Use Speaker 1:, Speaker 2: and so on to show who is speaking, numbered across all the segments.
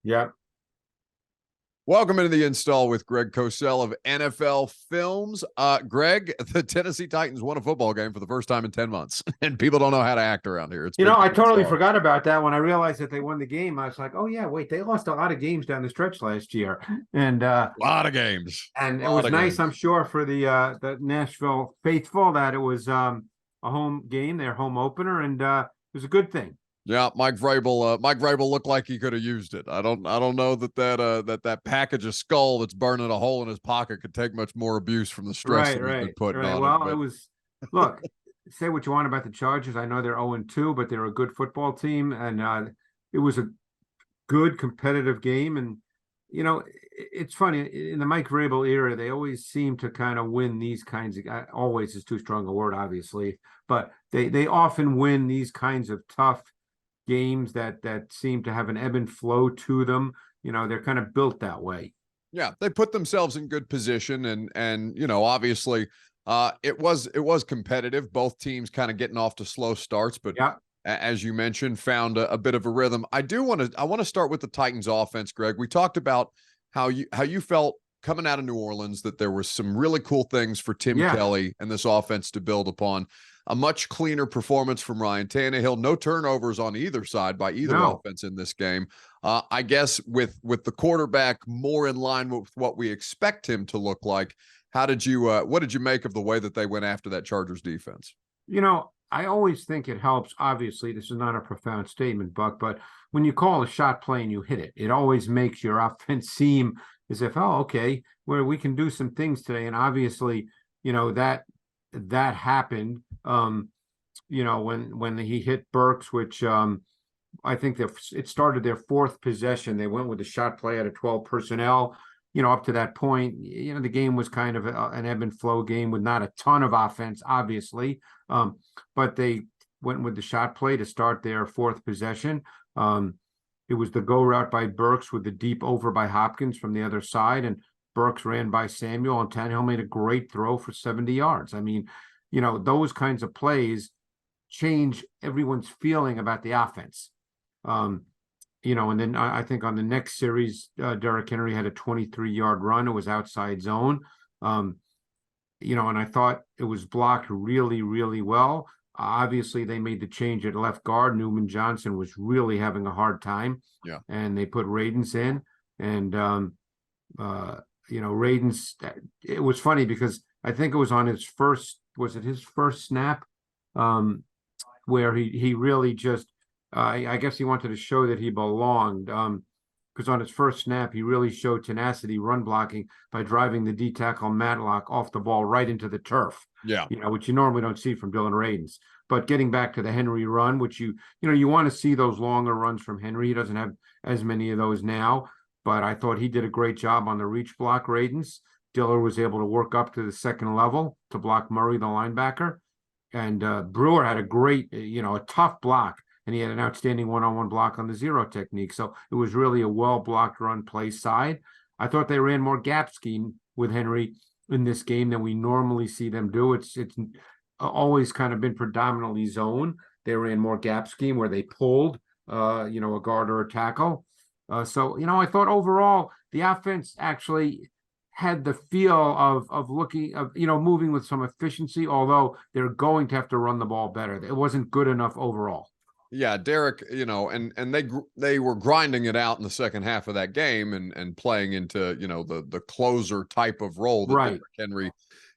Speaker 1: Yeah.
Speaker 2: Welcome into the install with Greg Cosell of NFL Films. Greg, the Tennessee Titans won a football game for the first time in 10 months, and people don't know how to act around here. It's been
Speaker 1: I totally
Speaker 2: bizarre.
Speaker 1: forgot about that when I realized that they won the game. I was like, oh yeah, wait, they lost a lot of games down the stretch last year. And
Speaker 2: A lot of games.
Speaker 1: and
Speaker 2: A
Speaker 1: it
Speaker 2: lot
Speaker 1: was
Speaker 2: of
Speaker 1: nice, I'm
Speaker 2: games.
Speaker 1: sure, for the Nashville faithful that it was a home game, their home opener, and it was a good thing.
Speaker 2: Yeah, Mike Vrabel looked like he could have used it. I don't know that package of skull that's burning a hole in his pocket could take much more abuse from the stress
Speaker 1: Right,
Speaker 2: that he's been
Speaker 1: right,
Speaker 2: putting
Speaker 1: right.
Speaker 2: on it.
Speaker 1: Well, it
Speaker 2: But
Speaker 1: was look, say what you want about the Chargers. I know they're 0-2, but they're a good football team, and it was a good competitive game. And it's funny in the Mike Vrabel era, they always seem to kind of win these kinds of. Always is too strong a word, obviously, but they often win these kinds of tough games that seem to have an ebb and flow to them. They're kind of built that way.
Speaker 2: yeah, they put themselves in good position, and obviously, it was competitive. Both teams kind of getting off to slow starts, but
Speaker 1: Yeah,
Speaker 2: as you mentioned, found a bit of a rhythm. I want to start with the Titans offense, Greg. We talked about how you felt coming out of New Orleans, that there was some really cool things for Tim
Speaker 1: yeah,
Speaker 2: Kelly and this offense to build upon. A much cleaner performance from Ryan Tannehill. No turnovers on either side by either
Speaker 1: no.
Speaker 2: offense in this game. I guess with the quarterback more in line with what we expect him to look like. What did you make of the way that they went after that Chargers defense?
Speaker 1: I always think it helps. Obviously, this is not a profound statement, Buck, but when you call a shot play and you hit it, it always makes your offense seem as if, oh, okay, where we can do some things today. And obviously, that happened. When he hit Burks, which I think that it started their fourth possession. They went with the shot play out of 12 personnel. Up to that point, the game was kind of an ebb and flow game with not a ton of offense, obviously. But they went with the shot play to start their fourth possession. It was the go route by Burks with the deep over by Hopkins from the other side, and Burks ran by Samuel, and Tannehill made a great throw for 70 yards. I mean, those kinds of plays change everyone's feeling about the offense. And then I think on the next series, Derrick Henry had a 23-yard run. It was outside zone. And I thought it was blocked really, really well. Obviously, they made the change at left guard. Newman Johnson was really having a hard time.
Speaker 2: Yeah.
Speaker 1: And they put Radens in. And, Radens, it was funny because I think it was on was it his first snap? Where he really just, I guess he wanted to show that he belonged. Because on his first snap, he really showed tenacity run blocking by driving the D tackle Matlock off the ball right into the turf.
Speaker 2: Yeah.
Speaker 1: Which you normally don't see from Dylan Radens. But getting back to the Henry run, which you want to see those longer runs from Henry. He doesn't have as many of those now, but I thought he did a great job on the reach block. Radens. Diller was able to work up to the second level to block Murray, the linebacker. And Brewer had a great, a tough block. And he had an outstanding one-on-one block on the zero technique. So it was really a well-blocked run play side. I thought they ran more gap scheme with Henry in this game than we normally see them do. It's always kind of been predominantly zone. They ran more gap scheme where they pulled, a guard or a tackle. I thought overall the offense actually had the feel of looking of moving with some efficiency, although they're going to have to run the ball better. It wasn't good enough overall.
Speaker 2: Yeah, Derek, and they were grinding it out in the second half of that game and playing into, the closer type of role that
Speaker 1: Right.
Speaker 2: Derek Henry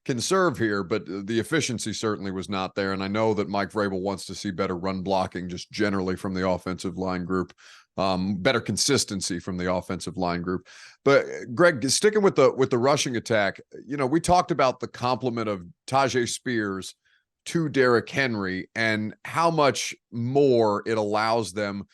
Speaker 2: can serve here, but the efficiency certainly was not there. And I know that Mike Vrabel wants to see better run blocking just generally from the offensive line group, better consistency from the offensive line group. But Greg, sticking with the rushing attack, we talked about the complement of Tajay Spears to Derrick Henry and how much more it allows them,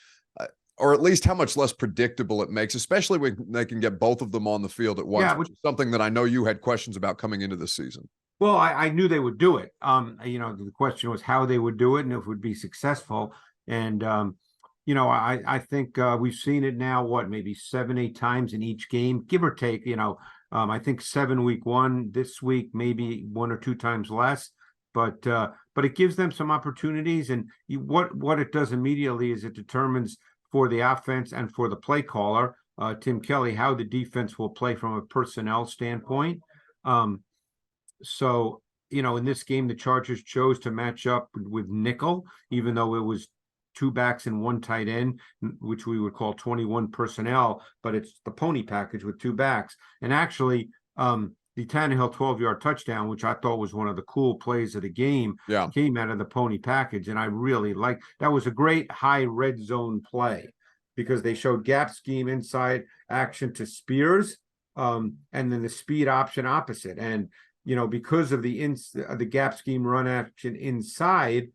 Speaker 2: or at least how much less predictable it makes, especially when they can get both of them on the field at once, which is something that I know you had questions about coming into this season.
Speaker 1: Well, I knew they would do it. The question was how they would do it and if it would be successful. And, I think we've seen it now, maybe 7-8 times in each game, give or take, I think 7 week one, this week, maybe 1 or 2 times less. But it gives them some opportunities, and what it does immediately is it determines for the offense and for the play caller Tim Kelly, how the defense will play from a personnel standpoint. So, in this game, the Chargers chose to match up with nickel, even though it was two backs and one tight end, which we would call 21 personnel, but it's the pony package with two backs. And actually, the Tannehill 12-yard touchdown, which I thought was one of the cool plays of the game, came out of the pony package. And I really like that. Was a great high red zone play because they showed gap scheme inside action to Spears, and then the speed option opposite. And, because of the gap scheme run action inside,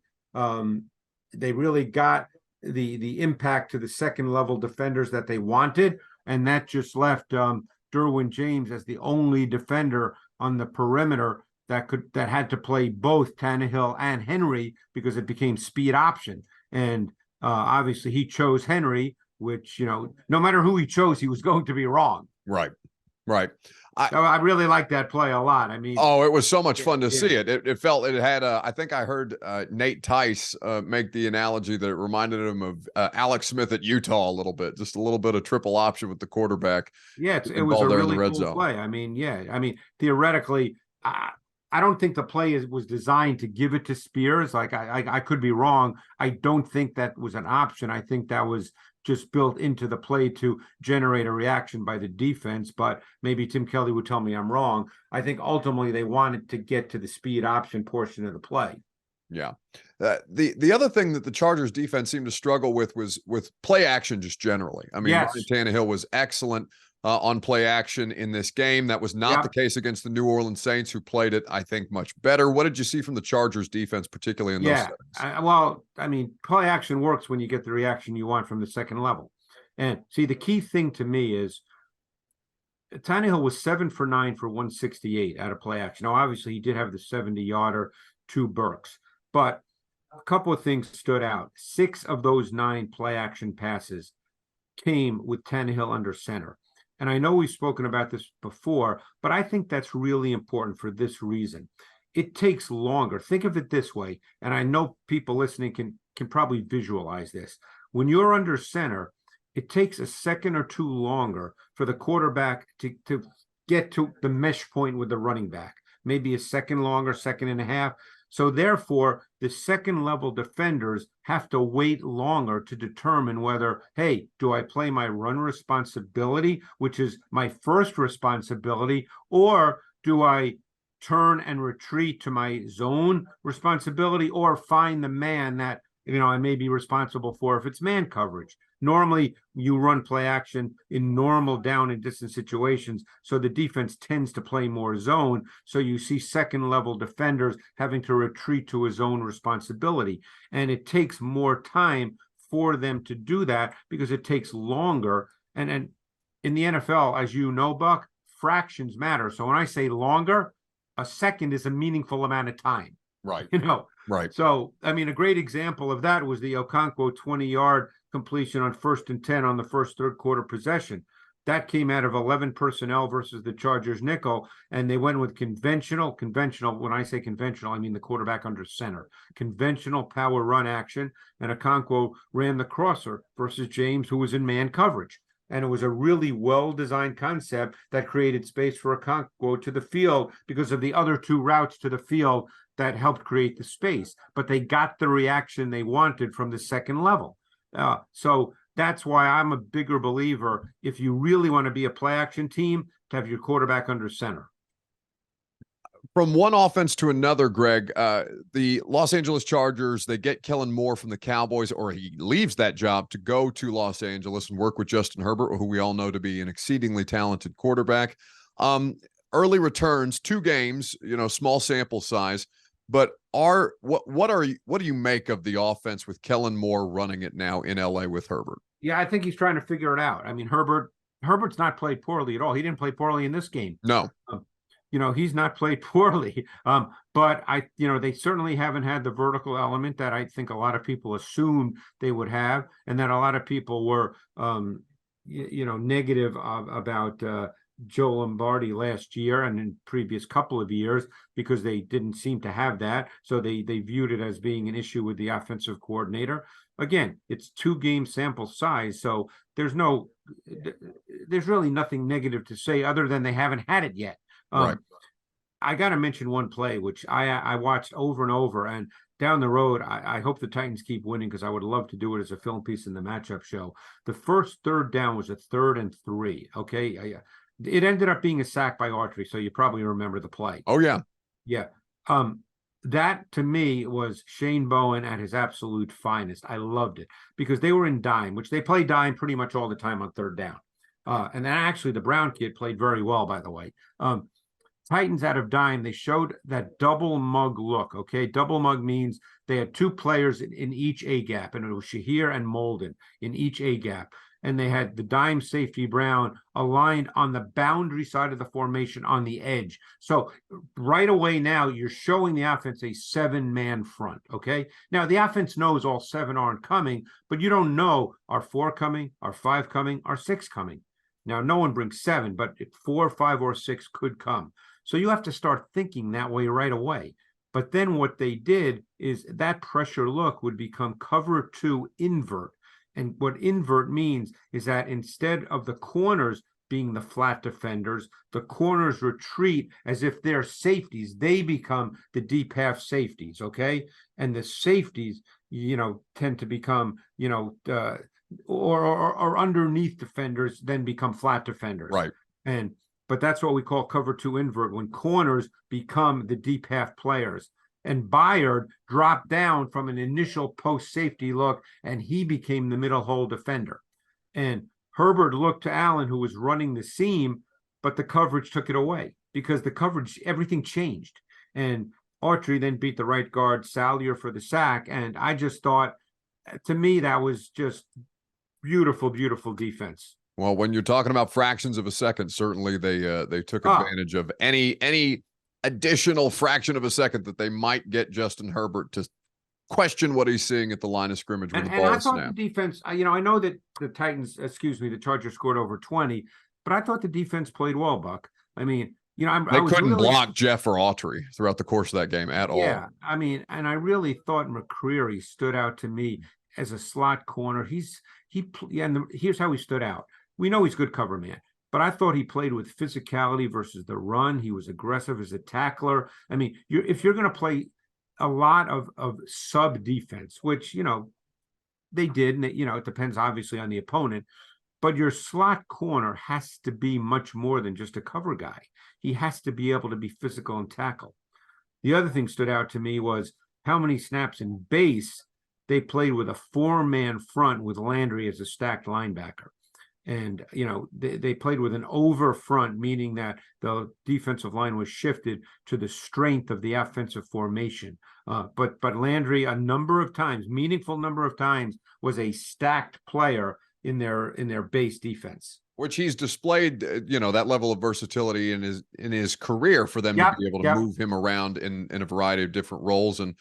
Speaker 1: they really got the impact to the second level defenders that they wanted. And that just left Derwin James as the only defender on the perimeter that had to play both Tannehill and Henry because it became speed option. And obviously he chose Henry, which, no matter who he chose, he was going to be wrong.
Speaker 2: Right.
Speaker 1: I really like that play a lot. I mean,
Speaker 2: it was so much fun to see it. It felt it had I think I heard Nate Tice make the analogy that it reminded him of Alex Smith at Utah a little bit, just a little bit of triple option with the quarterback.
Speaker 1: Yeah, it was a really cool play. I mean, theoretically, I don't think the play was designed to give it to Spears. Like I could be wrong. I don't think that was an option. I think that was just built into the play to generate a reaction by the defense, but maybe Tim Kelly would tell me I'm wrong. I think ultimately they wanted to get to the speed option portion of the play.
Speaker 2: Yeah. The other thing that the Chargers defense seemed to struggle with was with play action just generally. I mean,
Speaker 1: yes.
Speaker 2: Ryan Tannehill was excellent on play action in this game. That was not the case against the New Orleans Saints, who played it, I think, much better. What did you see from the Chargers defense, particularly in those settings?
Speaker 1: Play action works when you get the reaction you want from the second level. And see, the key thing to me is Tannehill was 7 for 9 for 168 out of play action. Now, obviously, he did have the 70-yarder to Burks, but a couple of things stood out. 6 of those 9 play action passes came with Tannehill under center. And I know we've spoken about this before, but I think that's really important for this reason. It takes longer. Think of it this way, and I know people listening can probably visualize this. When you're under center, it takes a second or two longer for the quarterback to get to the mesh point with the running back. Maybe a second longer, second and a half. So therefore, the second level defenders have to wait longer to determine whether, hey, do I play my run responsibility, which is my first responsibility, or do I turn and retreat to my zone responsibility, or find the man that, I may be responsible for if it's man coverage. Normally, you run play action in normal down and distance situations, so the defense tends to play more zone. So you see second-level defenders having to retreat to a zone responsibility. And it takes more time for them to do that because it takes longer. And in the NFL, as you know, Buck, fractions matter. So when I say longer, a second is a meaningful amount of time.
Speaker 2: Right.
Speaker 1: Right. So, a great example of that was the Okonkwo 20-yard completion on 1st and 10 on the first third quarter possession. That came out of 11 personnel versus the Chargers nickel, and they went with conventional. When I say conventional, I mean the quarterback under center. Conventional power run action, and Okonkwo ran the crosser versus James, who was in man coverage. And it was a really well-designed concept that created space for Okonkwo to the field because of the other two routes to the field that helped create the space. But they got the reaction they wanted from the second level. So that's why I'm a bigger believer, if you really want to be a play action team, to have your quarterback under center.
Speaker 2: From one offense to another, Greg, the Los Angeles Chargers, they get Kellen Moore from the Cowboys, or he leaves that job to go to Los Angeles and work with Justin Herbert, who we all know to be an exceedingly talented quarterback. Early returns, 2 games, small sample size, but what do you make of the offense with Kellen Moore running it now in LA with Herbert?
Speaker 1: Yeah, I think he's trying to figure it out. Herbert's not played poorly at all. He didn't play poorly in this game.
Speaker 2: No.
Speaker 1: He's not played poorly, but they certainly haven't had the vertical element that I think a lot of people assumed they would have, and that a lot of people were, negative about Joe Lombardi last year and in previous couple of years because they didn't seem to have that. So they viewed it as being an issue with the offensive coordinator. Again, it's 2-game sample size, so there's no there's really nothing negative to say other than they haven't had it yet.
Speaker 2: Right.
Speaker 1: I got to mention one play, which I watched over and over, and down the road, I hope the Titans keep winning because I would love to do it as a film piece in the matchup show. The first third down was a 3rd and 3. Okay. It ended up being a sack by Autry, so you probably remember the play.
Speaker 2: Oh, yeah.
Speaker 1: Yeah. That to me was Shane Bowen at his absolute finest. I loved it because they were in dime, which they play dime pretty much all the time on third down. And then actually the Brown kid played very well, by the way. Titans out of dime, they showed that double mug look. Okay. Double mug means they had 2 players in each A gap, and it was Shahir and Molden in each A gap. And they had the dime safety Brown aligned on the boundary side of the formation on the edge. So right away now, you're showing the offense a 7-man front. Okay. Now the offense knows all 7 aren't coming, but you don't know, are 4 coming, are 5 coming, are 6 coming. Now, no one brings 7, but 4, 5, or 6 could come. So you have to start thinking that way right away. But then what they did is that pressure look would become cover 2 invert. And what invert means is that instead of the corners being the flat defenders, the corners retreat as if they're safeties. They become the deep half safeties, okay? And the safeties, tend to become, or underneath defenders then become flat defenders.
Speaker 2: Right.
Speaker 1: But that's what we call cover 2 invert, when corners become the deep half players. And Byard dropped down from an initial post safety look, and he became the middle hole defender. And Herbert looked to Allen, who was running the seam, but the coverage took it away because the coverage, everything changed. And Autry then beat the right guard, Salyer, for the sack. And I just thought, to me, that was just beautiful, beautiful defense.
Speaker 2: Well, when you're talking about fractions of a second, certainly they took advantage of any additional fraction of a second that they might get Justin Herbert to question what he's seeing at the line of scrimmage when the ball is snapped.
Speaker 1: And I thought the defense, I know that the Chargers scored over 20, but I thought the defense played well, Buck. I mean, they
Speaker 2: couldn't block Jeff or Autry throughout the course of that game at all.
Speaker 1: Yeah, I mean, and I really thought McCreary stood out to me as a slot corner. Here's how he stood out. We know he's good cover man, but I thought he played with physicality versus the run. He was aggressive as a tackler. I mean, if you're going to play a lot of sub defense, which, they did, and it depends obviously on the opponent, but your slot corner has to be much more than just a cover guy. He has to be able to be physical and tackle. The other thing stood out to me was how many snaps in base they played with a 4-man front with Landry as a stacked linebacker. And, they played with an over front, meaning that the defensive line was shifted to the strength of the offensive formation. But Landry, a number of times, meaningful number of times, was a stacked player in their base defense.
Speaker 2: Which he's displayed, that level of versatility in his career for them to be able to move him around in a variety of different roles. And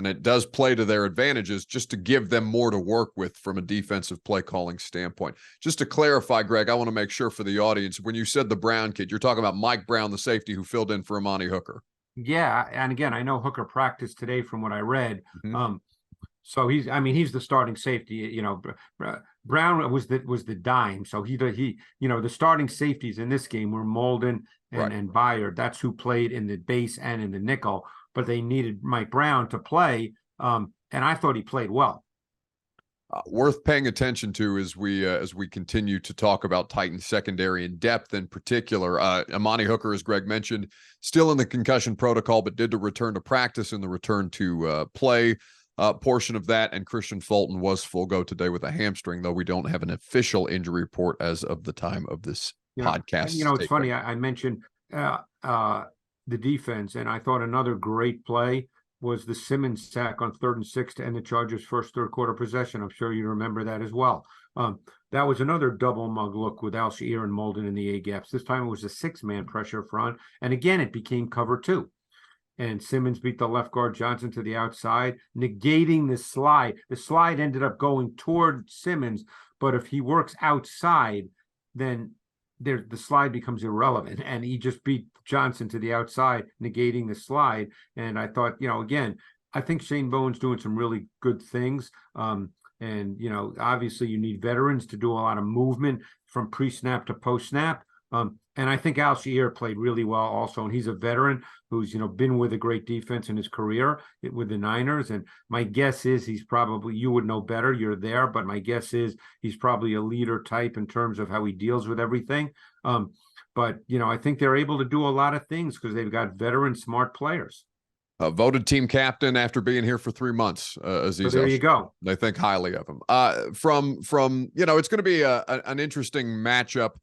Speaker 2: it does play to their advantages just to give them more to work with from a defensive play calling standpoint. Just to clarify, Greg, I want to make sure for the audience, when you said the Brown kid, you're talking about Mike Brown, the safety who filled in for Amani Hooker.
Speaker 1: Yeah. And again, I know Hooker practiced today from what I read.
Speaker 2: Mm-hmm.
Speaker 1: So he's the starting safety. Brown was the dime. So the starting safeties in this game were Molden and Byard. That's who played in the base and in the nickel, but they needed Mike Brown to play. And I thought he played well.
Speaker 2: Worth paying attention to as we continue to talk about Titans secondary in depth in particular. Amani Hooker, as Greg mentioned, still in the concussion protocol, but did return to practice in the return to play portion of that. And Christian Fulton was full go today with a hamstring, though we don't have an official injury report as of the time of this podcast.
Speaker 1: It's funny. I mentioned the defense, and I thought another great play was the Simmons sack on 3rd and 6 to end the Chargers' first third quarter possession. I'm sure you remember that as well. That was another double mug look with Al-Shaair and Molden in the A gaps. This time it was a 6-man pressure front, and again it became cover 2. And Simmons beat the left guard Johnson to the outside, negating the slide. The slide ended up going toward Simmons, but if he works outside, then the slide becomes irrelevant. And he just beat Johnson to the outside, negating the slide. And I thought, again, I think Shane Bowen's doing some really good things. And, obviously you need veterans to do a lot of movement from pre-snap to post-snap. And I think Alshire played really well also, and he's a veteran who's, been with a great defense in his career with the Niners. And my guess is he's probably, you would know better, you're there, but my guess is he's probably a leader type in terms of how he deals with everything. But I think they're able to do a lot of things because they've got veteran, smart players.
Speaker 2: Voted team captain after being here for 3 months. Aziz,
Speaker 1: so there you go.
Speaker 2: They think highly of him. From it's going to be an interesting matchup,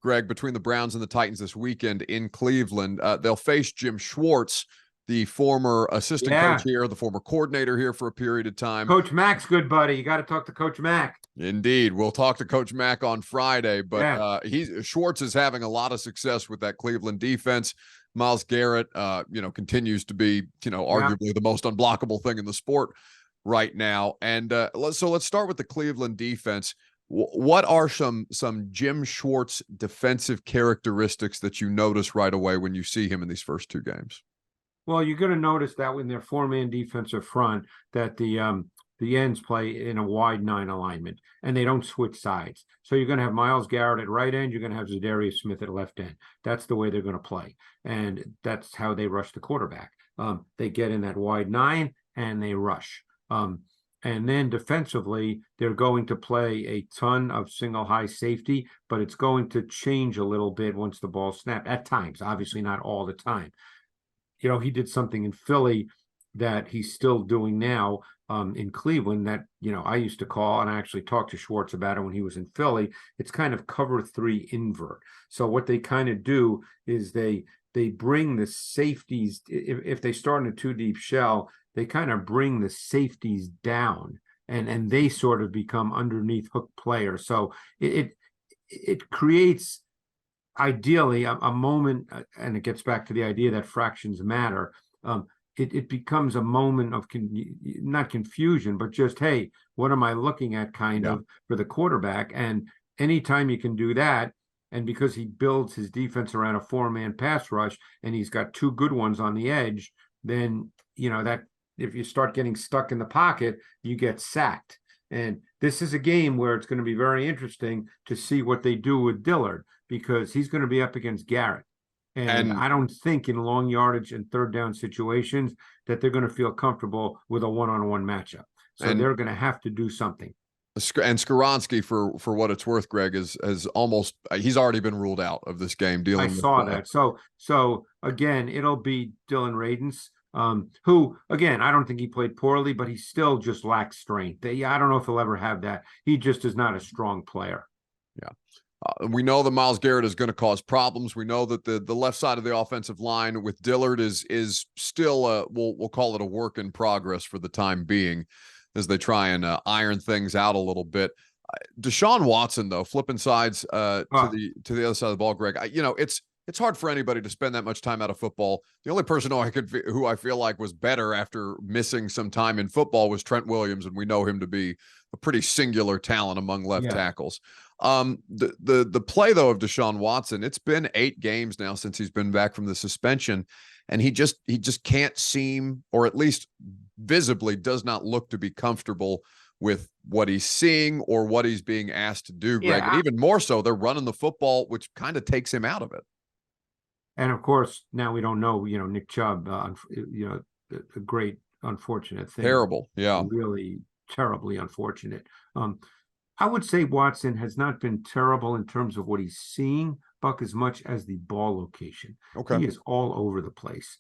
Speaker 2: Greg, between the Browns and the Titans this weekend in Cleveland. They'll face Jim Schwartz, the former assistant coach here, the former coordinator here for a period of time.
Speaker 1: Coach Mack's good buddy. You got to talk to Coach Mack.
Speaker 2: Indeed. We'll talk to Coach Mack on Friday, but Schwartz is having a lot of success with that Cleveland defense. Myles Garrett, continues to be, arguably the most unblockable thing in the sport right now. And so let's start with the Cleveland defense. What are some Jim Schwartz defensive characteristics that you notice right away when you see him in these first 2 games?
Speaker 1: Well, you're going to notice that when their 4-man defensive front, that the ends play in a wide 9 alignment, and they don't switch sides. So you're going to have Myles Garrett at right end. You're going to have Zadarius Smith at left end. That's the way they're going to play, and that's how they rush the quarterback. They get in that wide 9 and they rush. And then defensively, they're going to play a ton of single high safety, but it's going to change a little bit once the ball snapped at times, obviously not all the time. He did something in Philly that he's still doing now in Cleveland that, I used to call, and I actually talked to Schwartz about it when he was in Philly. It's kind of cover 3 invert. So what they kind of do is they bring the safeties, if they start in a 2 deep shell, they kind of bring the safeties down and they sort of become underneath hook players. So it creates ideally a moment, and it gets back to the idea that fractions matter. It becomes a moment of not confusion, but just, hey, what am I looking at kind of for the quarterback? And anytime you can do that, and because he builds his defense around a 4-man pass rush and he's got 2 good ones on the edge, then, that if you start getting stuck in the pocket, you get sacked. And this is a game where it's going to be very interesting to see what they do with Dillard, because he's going to be up against Garrett. And I don't think in long yardage and 3rd down situations that they're going to feel comfortable with a one-on-one matchup. So they're going to have to do something.
Speaker 2: And Skoronski, for what it's worth, Greg, he's already been ruled out of this game.
Speaker 1: I saw that. So again, it'll be Dylan Radins, who, again, I don't think he played poorly, but he still just lacks strength. I don't know if he'll ever have that. He just is not a strong player.
Speaker 2: Yeah. We know that Myles Garrett is going to cause problems. We know that the left side of the offensive line with Dillard is still we'll call it a work in progress for the time being, as they try and iron things out a little bit. Deshaun Watson, though, flipping sides to the other side of the ball, Greg. It's hard for anybody to spend that much time out of football. The only person who I feel like was better after missing some time in football was Trent Williams, and we know him to be a pretty singular talent among left tackles. The play, though, of Deshaun Watson, it's been 8 games now since he's been back from the suspension, and he just can't seem, or at least visibly does not look to be comfortable with what he's seeing or what he's being asked to do, Greg. And even more so, they're running the football, which kind of takes him out of it.
Speaker 1: And of course, now we don't know, Nick Chubb, a great, unfortunate thing.
Speaker 2: Terrible. Yeah.
Speaker 1: Really terribly unfortunate. I would say Watson has not been terrible in terms of what he's seeing, Buck, as much as the ball location.
Speaker 2: Okay.
Speaker 1: He is all over the place.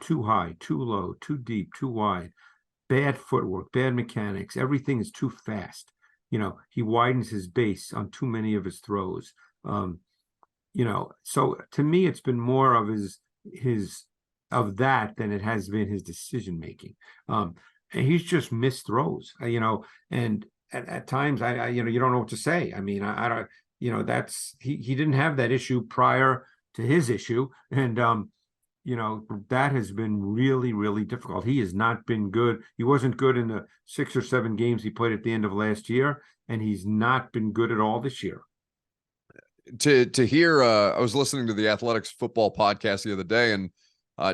Speaker 1: Too high, too low, too deep, too wide, bad footwork, bad mechanics. Everything is too fast. He widens his base on too many of his throws. So to me, it's been more of his of that than it has been his decision making. And he's just missed throws, and at times you don't know what to say. I mean, I don't, that's he didn't have that issue prior to his issue, and that has been really, really difficult. He has not been good. He wasn't good in the 6 or 7 games he played at the end of last year, and he's not been good at all this year.
Speaker 2: To hear, I was listening to the Athletics football podcast the other day, and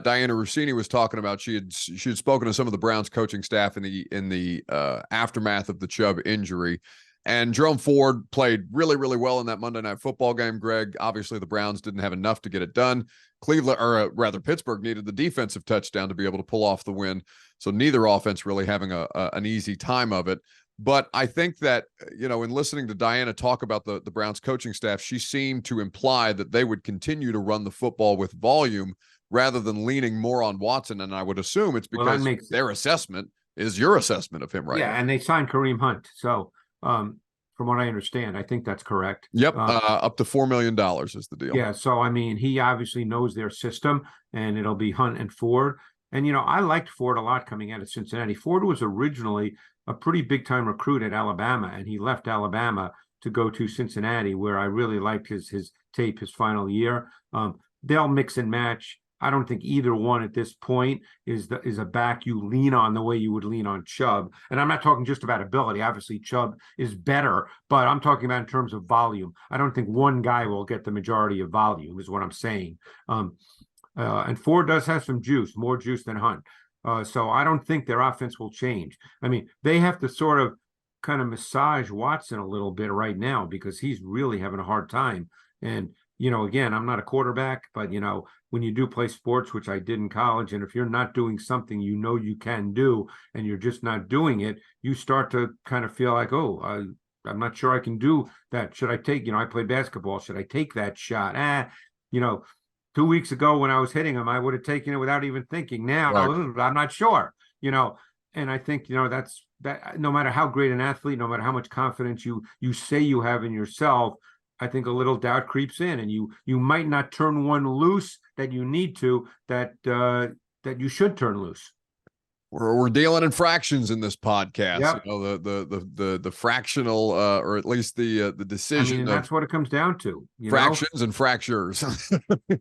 Speaker 2: Diana Rossini was talking about she had spoken to some of the Browns coaching staff in the aftermath of the Chubb injury, And Jerome Ford played really, really well in that Monday Night Football game, Greg. Obviously, the Browns didn't have enough to get it done. Pittsburgh needed the defensive touchdown to be able to pull off the win. So neither offense really having an easy time of it. But I think that, in listening to Diana talk about the Browns coaching staff, she seemed to imply that they would continue to run the football with volume rather than leaning more on Watson. And I would assume it's because their assessment is your assessment of him right now.
Speaker 1: And they signed Kareem Hunt. So from what I understand, I think that's correct.
Speaker 2: Yep. Up to $4 million is the deal.
Speaker 1: Yeah. So, I mean, he obviously knows their system, and it'll be Hunt and Ford. And, I liked Ford a lot coming out of Cincinnati. Ford was originally a pretty big-time recruit at Alabama, and he left Alabama to go to Cincinnati, where I really liked his tape his final year. They'll mix and match. I don't think either one at this point is a back you lean on the way you would lean on Chubb. And I'm not talking just about ability. Obviously, Chubb is better, but I'm talking about in terms of volume. I don't think one guy will get the majority of volume, is what I'm saying. And Ford does have some juice, more juice than Hunt. So I don't think their offense will change. I mean, they have to sort of kind of massage Watson a little bit right now because he's really having a hard time. And, again, I'm not a quarterback, but, when you do play sports, which I did in college, and if you're not doing something you can do and you're just not doing it, you start to kind of feel like, I'm not sure I can do that. Should I take, I played basketball. Should I take that shot? 2 weeks ago when I was hitting him, I would have taken it without even thinking. Now, right. I'm not sure, and I think, that's that no matter how great an athlete, no matter how much confidence you say you have in yourself, I think a little doubt creeps in, and you might not turn one loose that you need to, that you should turn loose.
Speaker 2: We're dealing in fractions in this podcast.
Speaker 1: Yep.
Speaker 2: The fractional, or at least the decision.
Speaker 1: And that's what it comes down to.
Speaker 2: Fractions and fractures.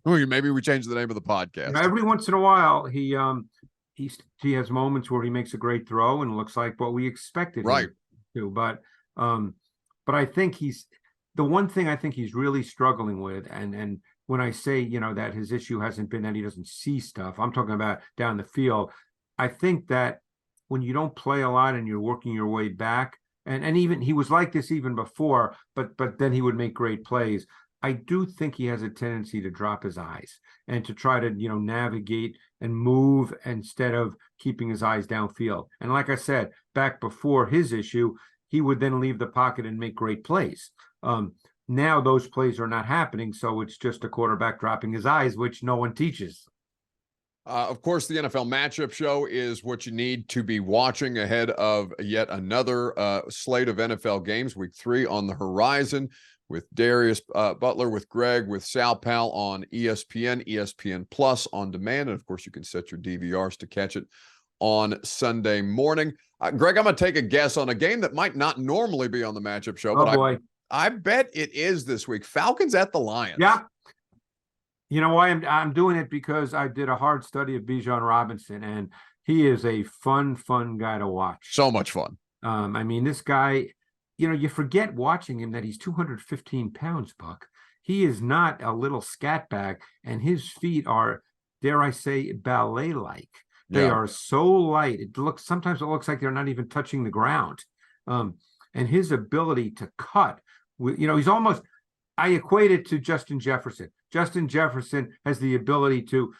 Speaker 2: Maybe we change the name of the podcast.
Speaker 1: Every once in a while, he has moments where he makes a great throw and looks like what we expected him to. But I think the one thing I think he's really struggling with, and when I say, that his issue hasn't been that he doesn't see stuff, I'm talking about down the field. I think that when you don't play a lot and you're working your way back, and even he was like this even before, but then he would make great plays. I do think he has a tendency to drop his eyes and to try to, navigate and move instead of keeping his eyes downfield. And like I said, back before his issue, he would then leave the pocket and make great plays. Now those plays are not happening, so it's just a quarterback dropping his eyes, which no one teaches.
Speaker 2: Of course, the NFL matchup show is what you need to be watching ahead of yet another slate of NFL games. Week 3 on the horizon with Darius Butler, with Greg, with Sal Pal on ESPN, ESPN Plus on demand. And, of course, you can set your DVRs to catch it on Sunday morning. Greg, I'm going to take a guess on a game that might not normally be on the matchup show. But I bet it is this week. Falcons at the Lions.
Speaker 1: Yeah. You know why I'm doing it? Because I did a hard study of Bijan Robinson, and he is a fun guy to watch.
Speaker 2: So much fun.
Speaker 1: I mean, this guy, you forget watching him that he's 215 pounds, Buck. He is not a little scat bag, and his feet are, dare I say, ballet-like. They are so light. Sometimes it looks like they're not even touching the ground. And his ability to cut, he's almost, I equate it to Justin Jefferson. Justin Jefferson has the ability to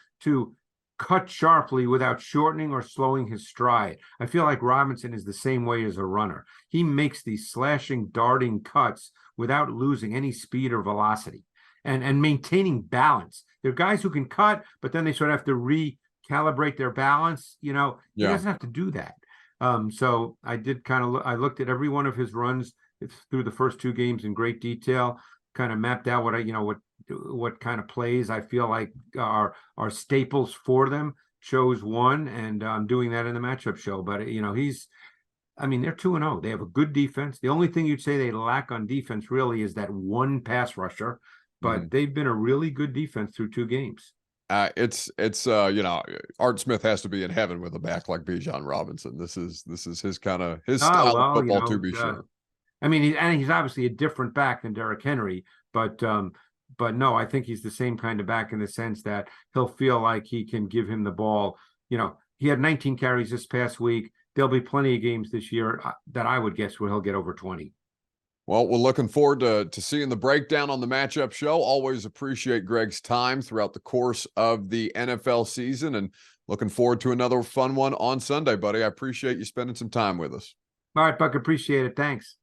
Speaker 1: cut sharply without shortening or slowing his stride. I feel like Robinson is the same way as a runner. He makes these slashing, darting cuts without losing any speed or velocity and maintaining balance. There are guys who can cut, but then they sort of have to recalibrate their balance. He doesn't have to do that. So I did I looked at every one of his runs through the first 2 games in great detail, kind of mapped out what kind of plays I feel like are staples for them, chose one, and I'm doing that in the matchup show. But they're 2-0. They have a good defense. The only thing you'd say they lack on defense really is that one pass rusher, but they've been a really good defense through 2 games.
Speaker 2: It's Art Smith has to be in heaven with a back like Bijan Robinson. This is his style of football, to be sure.
Speaker 1: I mean, he's obviously a different back than Derrick Henry, but no, I think he's the same kind of back in the sense that he'll feel like he can give him the ball. He had 19 carries this past week. There'll be plenty of games this year that I would guess where he'll get over 20.
Speaker 2: Well, we're looking forward to seeing the breakdown on the matchup show. Always appreciate Greg's time throughout the course of the NFL season, and looking forward to another fun one on Sunday, buddy. I appreciate you spending some time with us.
Speaker 1: All right, Buck, appreciate it. Thanks.